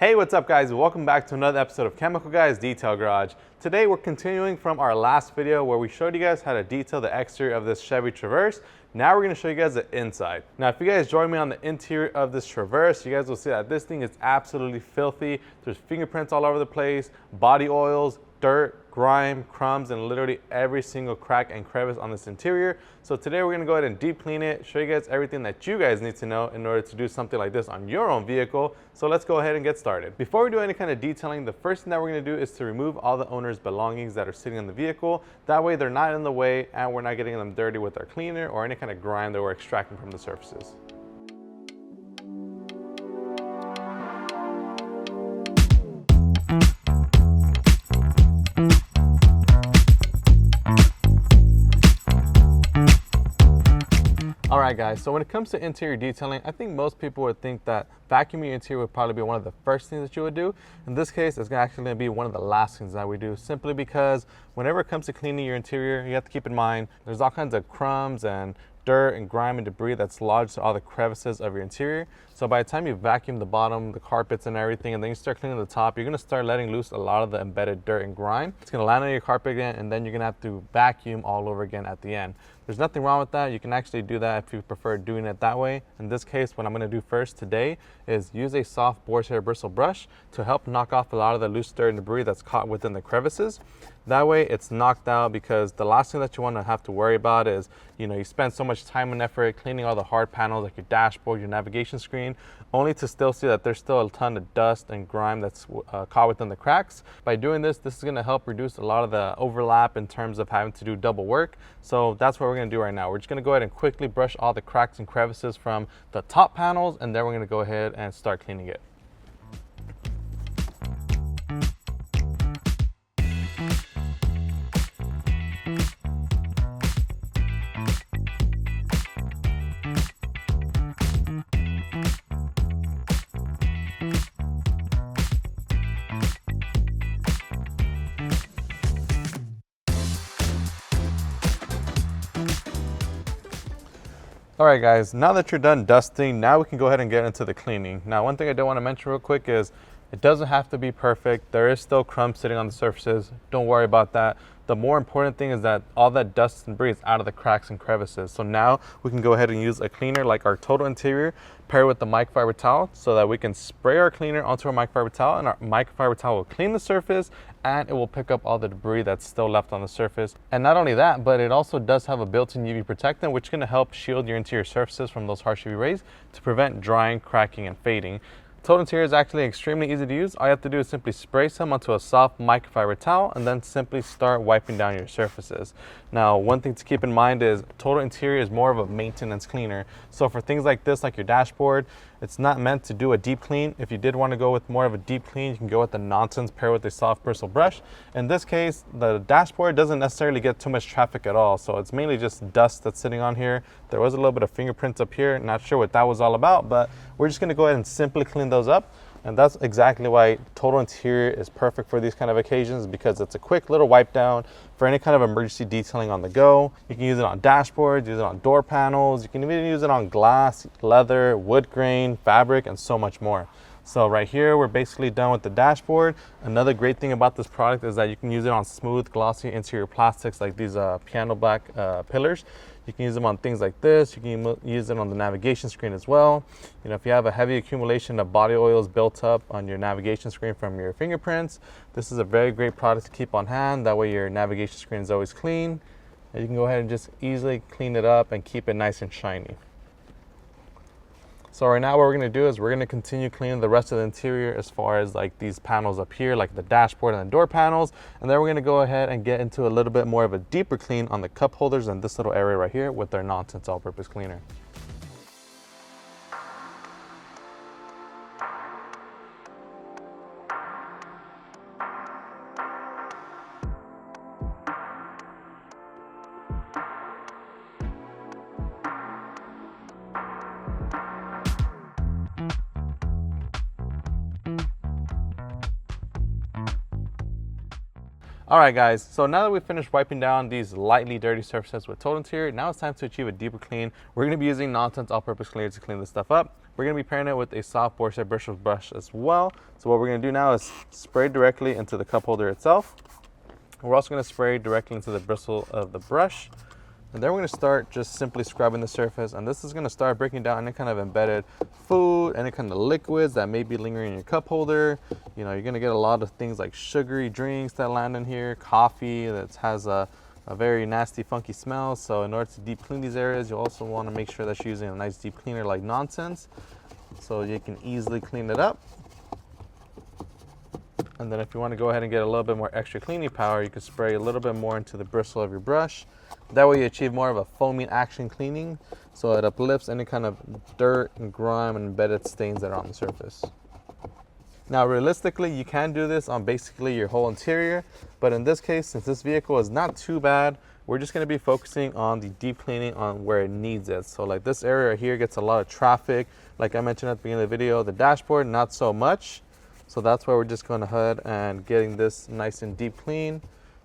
Hey, what's up guys? Welcome back to another episode of Chemical Guys Detail Garage. Today we're continuing from our last video where we showed you guys how to detail the exterior of this Chevy Traverse. Now we're going to show you guys the inside. Now if you guys join me on the interior of this Traverse, you guys will see that this thing is absolutely filthy. There's fingerprints all over the place, body oils, dirt, grime, crumbs, and literally every single crack and crevice on this interior. So today we're going to go ahead and deep clean it, show you guys everything that you guys need to know in order to do something like this on your own vehicle. So let's go ahead and get started. Before we do any kind of detailing, the first thing that we're going to do is to remove all the owner's belongings that are sitting in the vehicle. That way they're not in the way and we're not getting them dirty with our cleaner or any kind of grime that we're extracting from the surfaces. Alright guys, so when it comes to interior detailing, I think most people would think that vacuuming your interior would probably be one of the first things that you would do. In this case, it's actually going to be one of the last things that we do, simply because whenever it comes to cleaning your interior, you have to keep in mind there's all kinds of crumbs and dirt and grime and debris that's lodged to all the crevices of your interior. So by the time you vacuum the bottom, the carpets and everything, and then you start cleaning the top, you're going to start letting loose a lot of the embedded dirt and grime. It's going to land on your carpet again, and then you're going to have to vacuum all over again at the end. There's nothing wrong with that. You can actually do that if you prefer doing it that way. In this case, what I'm going to do first today is use a soft boar's hair bristle brush to help knock off a lot of the loose dirt and debris that's caught within the crevices. That way it's knocked out, because the last thing that you want to have to worry about is, you spend so much time and effort cleaning all the hard panels like your dashboard, your navigation screen, only to still see that there's still a ton of dust and grime that's caught within the cracks. By doing this is going to help reduce a lot of the overlap in terms of having to do double work. So that's what we're going to do right now. We're just going to go ahead and quickly brush all the cracks and crevices from the top panels, and then we're going to go ahead and start cleaning it. Alright guys, now that you're done dusting, now we can go ahead and get into the cleaning. Now one thing I do want to mention real quick is it doesn't have to be perfect. There is still crumbs sitting on the surfaces. Don't worry about that. The more important thing is that all that dust and debris is out of the cracks and crevices. So now we can go ahead and use a cleaner like our Total Interior, pair with the microfiber towel, so that we can spray our cleaner onto our microfiber towel, and our microfiber towel will clean the surface and it will pick up all the debris that's still left on the surface. And not only that, but it also does have a built-in UV protectant, which is going to help shield your interior surfaces from those harsh UV rays to prevent drying, cracking, and fading. Total Interior is actually extremely easy to use. All you have to do is simply spray some onto a soft microfiber towel and then simply start wiping down your surfaces. Now, one thing to keep in mind is Total Interior is more of a maintenance cleaner. So for things like this, like your dashboard, it's not meant to do a deep clean. If you did want to go with more of a deep clean, you can go with the Nonsense pair with a soft bristle brush. In this case, the dashboard doesn't necessarily get too much traffic at all. So it's mainly just dust that's sitting on here. There was a little bit of fingerprints up here. Not sure what that was all about, but we're just going to go ahead and simply clean those up. And that's exactly why Total Interior is perfect for these kind of occasions, because it's a quick little wipe down for any kind of emergency detailing on the go. You can use it on dashboards, use it on door panels, you can even use it on glass, leather, wood grain, fabric, and so much more. So right here, we're basically done with the dashboard. Another great thing about this product is that you can use it on smooth, glossy interior plastics like these piano black pillars. You can use them on things like this. You can use it on the navigation screen as well. If you have a heavy accumulation of body oils built up on your navigation screen from your fingerprints, this is a very great product to keep on hand. That way your navigation screen is always clean. And you can go ahead and just easily clean it up and keep it nice and shiny. So right now what we're going to do is we're going to continue cleaning the rest of the interior as far as like these panels up here, like the dashboard and the door panels. And then we're going to go ahead and get into a little bit more of a deeper clean on the cup holders and this little area right here with our Nonsense all-purpose cleaner. All right guys, so now that we've finished wiping down these lightly dirty surfaces with Total Interior, now it's time to achieve a deeper clean. We're going to be using Nonsense all-purpose cleaner to clean this stuff up. we're going to be pairing it with a soft boar's head brushless brush as well. So what we're going to do now is spray directly into the cup holder itself. We're also going to spray directly into the bristle of the brush. And then we're going to start just simply scrubbing the surface, and this is going to start breaking down any kind of embedded food, any kind of liquids that may be lingering in your cup holder. You know, you're going to get a lot of things like sugary drinks that land in here, coffee that has a very nasty funky smell. So in order to deep clean these areas, you also want to make sure that you're using a nice deep cleaner like Nonsense, so you can easily clean it up. And then if you want to go ahead and get a little bit more extra cleaning power, you can spray a little bit more into the bristle of your brush. That way you achieve more of a foaming action cleaning, so it uplifts any kind of dirt and grime and embedded stains that are on the surface. Now realistically, you can do this on basically your whole interior, but in this case, since this vehicle is not too bad, we're just going to be focusing on the deep cleaning on where it needs it. So like this area right here gets a lot of traffic. Like I mentioned at the beginning of the video, the dashboard, not so much. So that's why we're just going ahead and getting this nice and deep clean.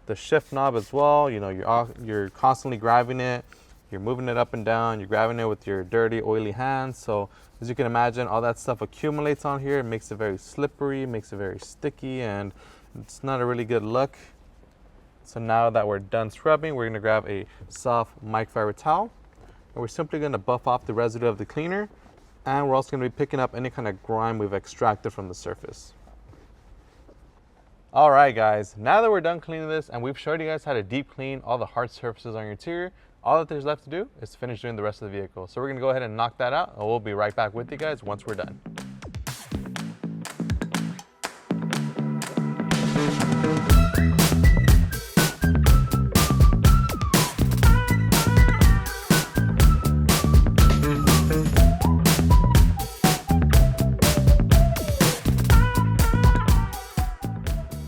The shift knob as well, you know, you're constantly grabbing it, you're moving it up and down, you're grabbing it with your dirty, oily hands. So as you can imagine, all that stuff accumulates on here. It makes it very slippery, makes it very sticky, and it's not a really good look. So now that we're done scrubbing, we're going to grab a soft microfiber towel, and we're simply going to buff off the residue of the cleaner, and we're also going to be picking up any kind of grime we've extracted from the surface. All right, guys, now that we're done cleaning this and we've showed you guys how to deep clean all the hard surfaces on your interior, all that there's left to do is finish doing the rest of the vehicle. So we're going to go ahead and knock that out, and we'll be right back with you guys once we're done.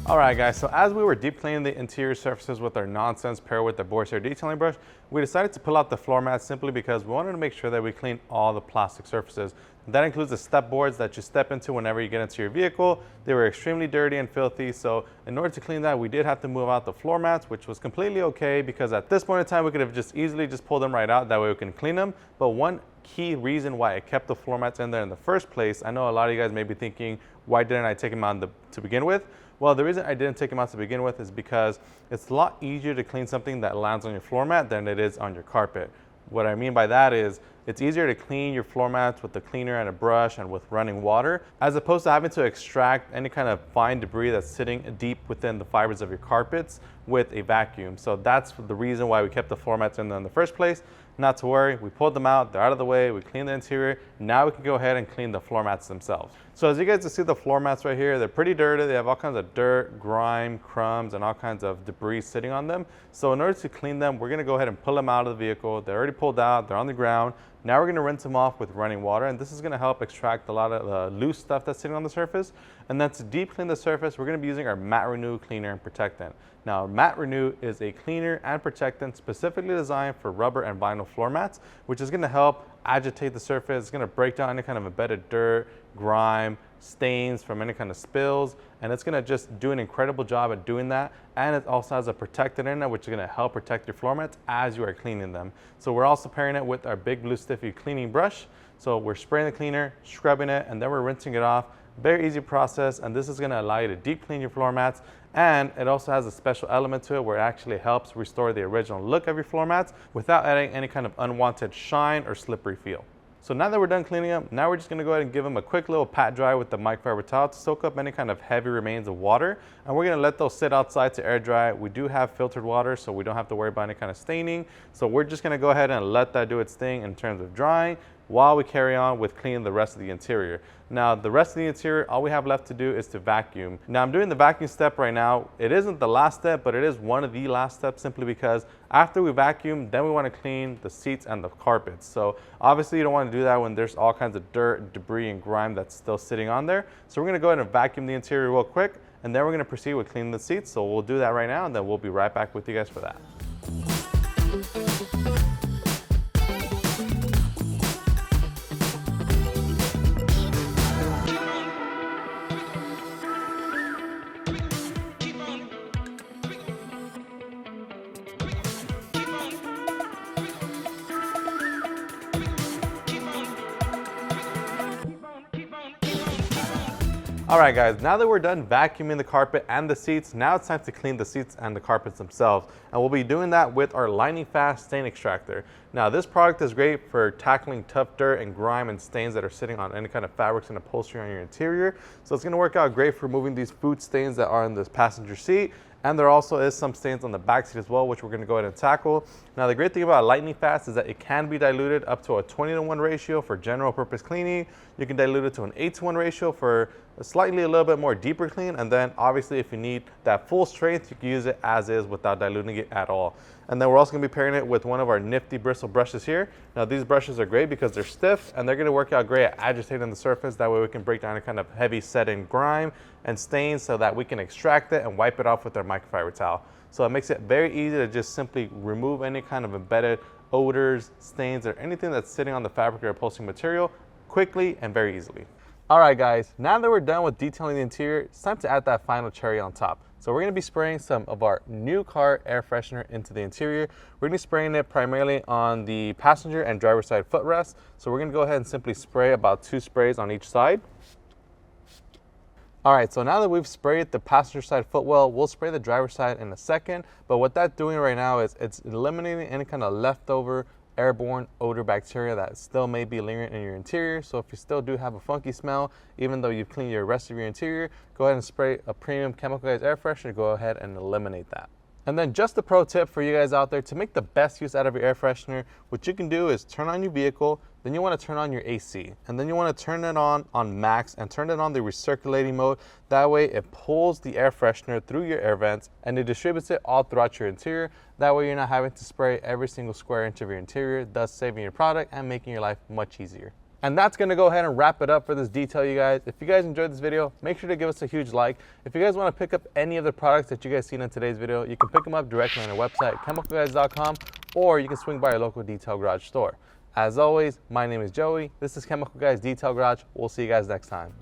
All right, guys, so as we were deep cleaning the interior surfaces with our Nonsense paired with the boar's hair detailing brush, we decided to pull out the floor mat simply because we wanted to make sure that we clean all the plastic surfaces. That includes the step boards that you step into whenever you get into your vehicle. They were extremely dirty and filthy, so in order to clean that, we did have to move out the floor mats, which was completely okay because at this point in time, we could have just easily just pulled them right out. That way we can clean them. But one key reason why I kept the floor mats in there in the first place, I know a lot of you guys may be thinking, why didn't I take them out to begin with? Well, the reason I didn't take them out to begin with is because it's a lot easier to clean something that lands on your floor mat than it is on your carpet. What I mean by that is it's easier to clean your floor mats with a cleaner and a brush and with running water, as opposed to having to extract any kind of fine debris that's sitting deep within the fibers of your carpets with a vacuum. So that's the reason why we kept the floor mats in there in the first place. Not to worry, we pulled them out, they're out of the way, we cleaned the interior. Now we can go ahead and clean the floor mats themselves. So as you guys can see, the floor mats right here, they're pretty dirty. They have all kinds of dirt, grime, crumbs, and all kinds of debris sitting on them. So in order to clean them, we're gonna go ahead and pull them out of the vehicle. They're already pulled out, they're on the ground. Now we're gonna rinse them off with running water, and this is gonna help extract a lot of the loose stuff that's sitting on the surface. And then to deep clean the surface, we're gonna be using our Matte Renew cleaner and protectant. Now, Matte Renew is a cleaner and protectant specifically designed for rubber and vinyl floor mats, which is gonna help agitate the surface. It's gonna break down any kind of embedded dirt, grime, stains from any kind of spills, and it's gonna just do an incredible job at doing that. And it also has a protectant in it, which is gonna help protect your floor mats as you are cleaning them. So we're also pairing it with our Big Blue Stiffy cleaning brush. So we're spraying the cleaner, scrubbing it, and then we're rinsing it off. Very easy process, and this is gonna allow you to deep clean your floor mats. And it also has a special element to it where it actually helps restore the original look of your floor mats without adding any kind of unwanted shine or slippery feel. So now that we're done cleaning them, now we're just gonna go ahead and give them a quick little pat dry with the microfiber towel to soak up any kind of heavy remains of water. And we're gonna let those sit outside to air dry. We do have filtered water, so we don't have to worry about any kind of staining. So we're just gonna go ahead and let that do its thing in terms of drying while we carry on with cleaning the rest of the interior. Now, the rest of the interior, all we have left to do is to vacuum. Now, I'm doing the vacuum step right now. It isn't the last step, but it is one of the last steps simply because after we vacuum, then we want to clean the seats and the carpets. So obviously you don't want to do that when there's all kinds of dirt, debris, and grime that's still sitting on there. So we're going to go ahead and vacuum the interior real quick, and then we're going to proceed with cleaning the seats. So we'll do that right now, and then we'll be right back with you guys for that. All right guys, now that we're done vacuuming the carpet and the seats, now it's time to clean the seats and the carpets themselves. And we'll be doing that with our lightning fast stain extractor. Now this product is great for tackling tough dirt and grime and stains that are sitting on any kind of fabrics and upholstery on your interior. So it's gonna work out great for removing these food stains that are in this passenger seat. And there also is some stains on the back seat as well, which we're gonna go ahead and tackle. Now the great thing about lightning fast is that it can be diluted up to a 20:1 ratio for general purpose cleaning. You can dilute it to an 8:1 ratio for slightly a little bit more deeper clean. And then obviously if you need that full strength, you can use it as is without diluting it at all. And then we're also gonna be pairing it with one of our nifty bristle brushes here. Now these brushes are great because they're stiff and they're gonna work out great at agitating the surface. That way we can break down a kind of heavy set in grime and stains so that we can extract it and wipe it off with our microfiber towel. So it makes it very easy to just simply remove any kind of embedded odors, stains, or anything that's sitting on the fabric or upholstery material quickly and very easily. All right guys, now that we're done with detailing the interior, it's time to add that final cherry on top. So we're gonna be spraying some of our new car air freshener into the interior. We're gonna be spraying it primarily on the passenger and driver side footrest. So we're gonna go ahead and simply spray about 2 sprays on each side. All right, so now that we've sprayed the passenger side footwell, we'll spray the driver's side in a second. But what that's doing right now is it's eliminating any kind of leftover airborne odor bacteria that still may be lingering in your interior. So if you still do have a funky smell, even though you've cleaned your rest of your interior, go ahead and spray a premium Chemical Guys air freshener to go ahead and eliminate that. And then just a pro tip for you guys out there to make the best use out of your air freshener, what you can do is turn on your vehicle, then you want to turn on your AC, and then you want to turn it on max and turn it on the recirculating mode. That way it pulls the air freshener through your air vents and it distributes it all throughout your interior. That way you're not having to spray every single square inch of your interior, thus saving your product and making your life much easier. And that's gonna go ahead and wrap it up for this detail, you guys. If you guys enjoyed this video, make sure to give us a huge like. If you guys wanna pick up any of the products that you guys seen in today's video, you can pick them up directly on our website, chemicalguys.com, or you can swing by your local detail garage store. As always, my name is Joey. This is Chemical Guys Detail Garage. We'll see you guys next time.